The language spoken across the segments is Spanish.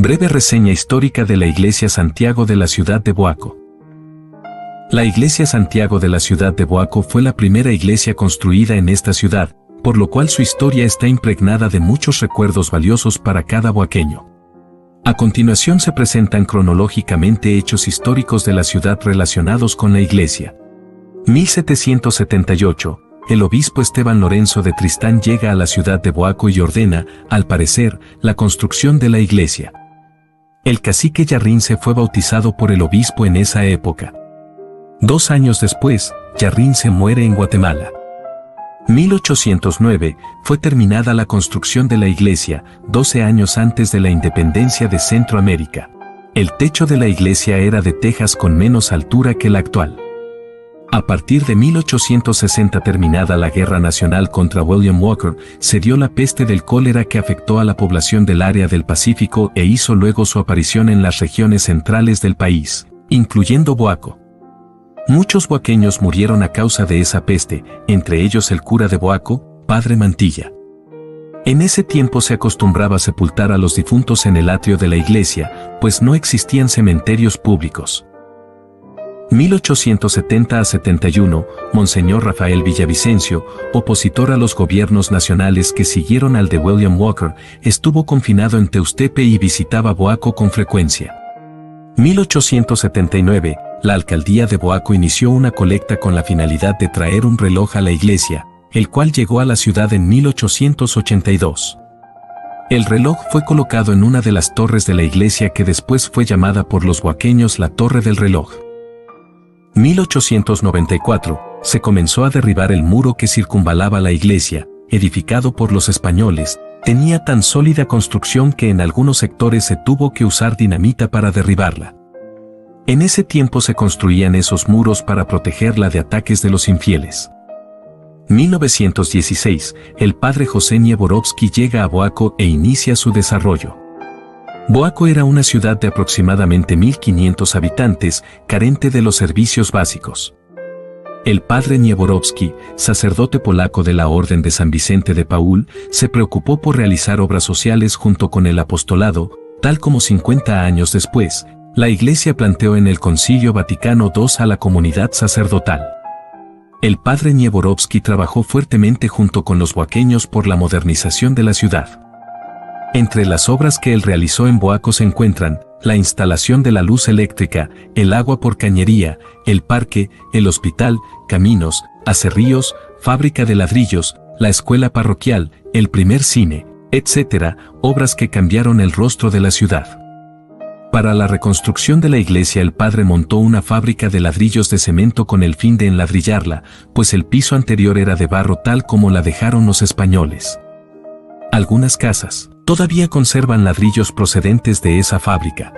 Breve reseña histórica de la Iglesia Santiago de la ciudad de Boaco. La Iglesia Santiago de la ciudad de Boaco fue la primera iglesia construida en esta ciudad, por lo cual su historia está impregnada de muchos recuerdos valiosos para cada boaqueño. A continuación se presentan cronológicamente hechos históricos de la ciudad relacionados con la iglesia. 1778. El obispo Esteban Lorenzo de Tristán llega a la ciudad de Boaco y ordena, al parecer, la construcción de la iglesia. El cacique Yarrince fue bautizado por el obispo en esa época. 2 años después, Yarrince muere en Guatemala. 1809, fue terminada la construcción de la iglesia, 12 años antes de la independencia de Centroamérica. El techo de la iglesia era de tejas con menos altura que la actual. A partir de 1860, terminada la Guerra Nacional contra William Walker, se dio la peste del cólera que afectó a la población del área del Pacífico e hizo luego su aparición en las regiones centrales del país, incluyendo Boaco. Muchos boaqueños murieron a causa de esa peste, entre ellos el cura de Boaco, Padre Mantilla. En ese tiempo se acostumbraba a sepultar a los difuntos en el atrio de la iglesia, pues no existían cementerios públicos. 1870 a 71, Monseñor Rafael Villavicencio, opositor a los gobiernos nacionales que siguieron al de William Walker, estuvo confinado en Teustepe y visitaba Boaco con frecuencia. 1879, la alcaldía de Boaco inició una colecta con la finalidad de traer un reloj a la iglesia, el cual llegó a la ciudad en 1882. El reloj fue colocado en una de las torres de la iglesia que después fue llamada por los boaqueños la Torre del Reloj. 1894, se comenzó a derribar el muro que circunvalaba la iglesia, edificado por los españoles. Tenía tan sólida construcción que en algunos sectores se tuvo que usar dinamita para derribarla. En ese tiempo se construían esos muros para protegerla de ataques de los infieles. 1916, el padre José Nievorovsky llega a Boaco e inicia su desarrollo. Boaco era una ciudad de aproximadamente 1500 habitantes, carente de los servicios básicos. El padre Nievorovsky, sacerdote polaco de la Orden de San Vicente de Paúl, se preocupó por realizar obras sociales junto con el apostolado, tal como 50 años después, la Iglesia planteó en el Concilio Vaticano II a la comunidad sacerdotal. El padre Nievorovsky trabajó fuertemente junto con los boaqueños por la modernización de la ciudad. Entre las obras que él realizó en Boaco se encuentran la instalación de la luz eléctrica, el agua por cañería, el parque, el hospital, caminos, aserríos, fábrica de ladrillos, la escuela parroquial, el primer cine, etc., obras que cambiaron el rostro de la ciudad. Para la reconstrucción de la iglesia el padre montó una fábrica de ladrillos de cemento con el fin de enladrillarla, pues el piso anterior era de barro tal como la dejaron los españoles. Algunas casas todavía conservan ladrillos procedentes de esa fábrica.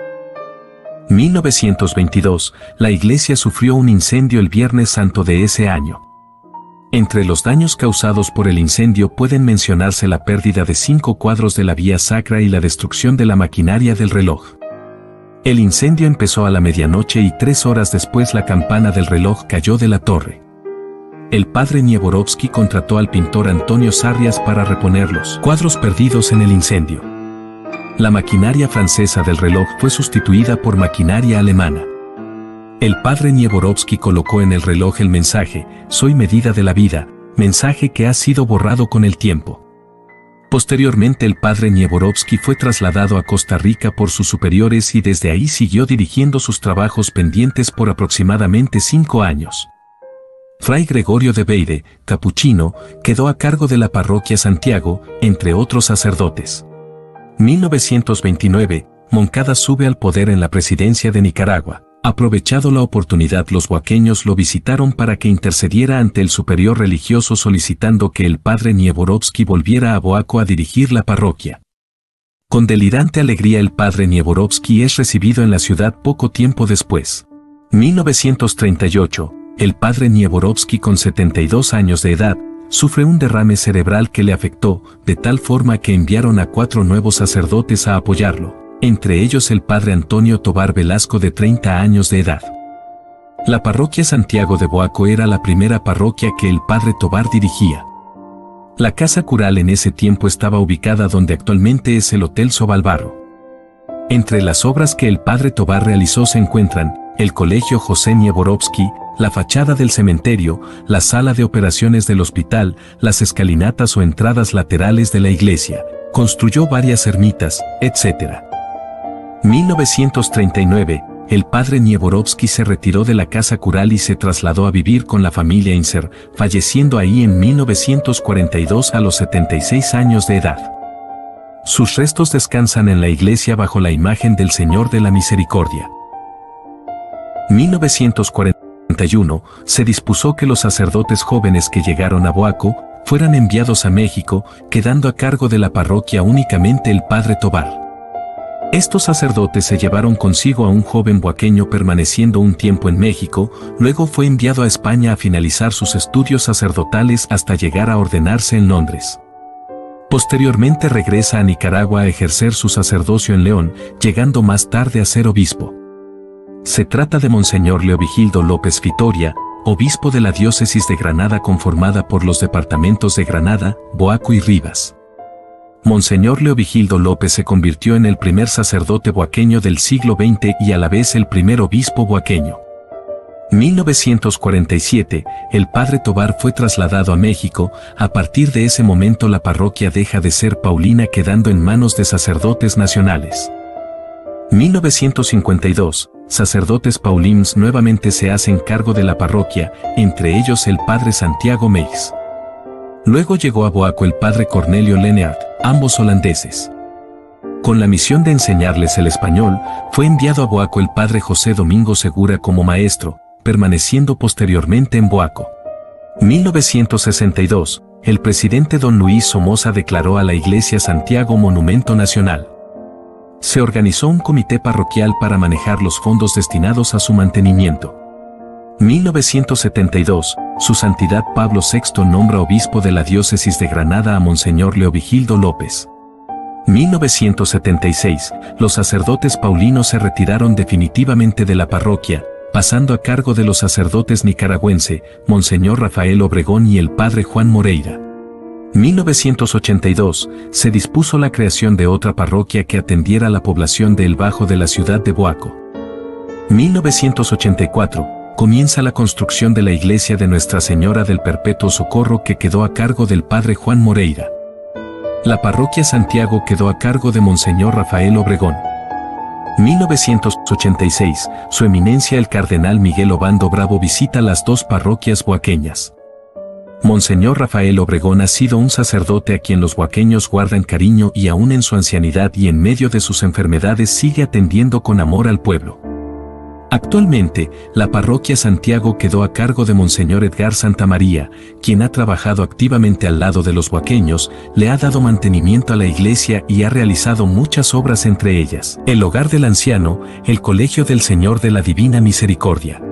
1922, la iglesia sufrió un incendio el Viernes Santo de ese año. Entre los daños causados por el incendio pueden mencionarse la pérdida de 5 cuadros de la vía sacra y la destrucción de la maquinaria del reloj. El incendio empezó a la medianoche y 3 horas después la campana del reloj cayó de la torre. El padre Nievorovsky contrató al pintor Antonio Sarrias para reponer los cuadros perdidos en el incendio. La maquinaria francesa del reloj fue sustituida por maquinaria alemana. El padre Nievorovsky colocó en el reloj el mensaje, «Soy medida de la vida», mensaje que ha sido borrado con el tiempo. Posteriormente el padre Nievorovsky fue trasladado a Costa Rica por sus superiores y desde ahí siguió dirigiendo sus trabajos pendientes por aproximadamente 5 años. Fray Gregorio de Beire, capuchino, quedó a cargo de la parroquia Santiago, entre otros sacerdotes. 1929, Moncada sube al poder en la presidencia de Nicaragua. Aprovechado la oportunidad, los boaqueños lo visitaron para que intercediera ante el superior religioso solicitando que el padre Nievorovsky volviera a Boaco a dirigir la parroquia. Con delirante alegría el padre Nievorovsky es recibido en la ciudad poco tiempo después. 1938, el padre Nievorovsky con 72 años de edad, sufre un derrame cerebral que le afectó, de tal forma que enviaron a 4 nuevos sacerdotes a apoyarlo, entre ellos el padre Antonio Tobar Velasco de 30 años de edad. La parroquia Santiago de Boaco era la primera parroquia que el padre Tobar dirigía. La casa cural en ese tiempo estaba ubicada donde actualmente es el Hotel Sobalbarro. Entre las obras que el padre Tovar realizó se encuentran el Colegio José Nieborowski, la fachada del cementerio, la sala de operaciones del hospital, las escalinatas o entradas laterales de la iglesia. Construyó varias ermitas, etc. 1939, el padre Nieborowski se retiró de la casa cural y se trasladó a vivir con la familia Inser, falleciendo ahí en 1942 a los 76 años de edad. Sus restos descansan en la iglesia bajo la imagen del Señor de la Misericordia. 1941, se dispuso que los sacerdotes jóvenes que llegaron a Boaco fueran enviados a México, quedando a cargo de la parroquia únicamente el padre Tovar. Estos sacerdotes se llevaron consigo a un joven boaqueño permaneciendo un tiempo en México, luego fue enviado a España a finalizar sus estudios sacerdotales hasta llegar a ordenarse en Londres. Posteriormente regresa a Nicaragua a ejercer su sacerdocio en León, llegando más tarde a ser obispo. Se trata de Monseñor Leovigildo López Vitoria, obispo de la diócesis de Granada conformada por los departamentos de Granada, Boaco y Rivas. Monseñor Leovigildo López se convirtió en el primer sacerdote boaqueño del siglo XX y a la vez el primer obispo boaqueño. 1947, el padre Tovar fue trasladado a México. A partir de ese momento la parroquia deja de ser paulina quedando en manos de sacerdotes nacionales. 1952, sacerdotes paulins nuevamente se hacen cargo de la parroquia, entre ellos el padre Santiago Meix. Luego llegó a Boaco el padre Cornelio Leneart, ambos holandeses. Con la misión de enseñarles el español, fue enviado a Boaco el padre José Domingo Segura como maestro, permaneciendo posteriormente en Boaco. 1962, el presidente don Luis Somoza declaró a la iglesia Santiago Monumento Nacional. Se organizó un comité parroquial para manejar los fondos destinados a su mantenimiento. 1972, su santidad Pablo VI nombra obispo de la diócesis de Granada a Monseñor Leovigildo López. 1976, los sacerdotes paulinos se retiraron definitivamente de la parroquia, pasando a cargo de los sacerdotes nicaragüense, Monseñor Rafael Obregón y el padre Juan Moreira. 1982, se dispuso la creación de otra parroquia que atendiera a la población de El Bajo de la ciudad de Boaco. 1984, comienza la construcción de la iglesia de Nuestra Señora del Perpetuo Socorro que quedó a cargo del padre Juan Moreira. La parroquia Santiago quedó a cargo de Monseñor Rafael Obregón. 1986, su eminencia el cardenal Miguel Obando Bravo visita las dos parroquias boaqueñas. Monseñor Rafael Obregón ha sido un sacerdote a quien los boaqueños guardan cariño y aún en su ancianidad y en medio de sus enfermedades sigue atendiendo con amor al pueblo. Actualmente, la parroquia Santiago quedó a cargo de Monseñor Edgar Santamaría, quien ha trabajado activamente al lado de los boaqueños, le ha dado mantenimiento a la iglesia y ha realizado muchas obras entre ellas el Hogar del Anciano, el Colegio del Señor de la Divina Misericordia.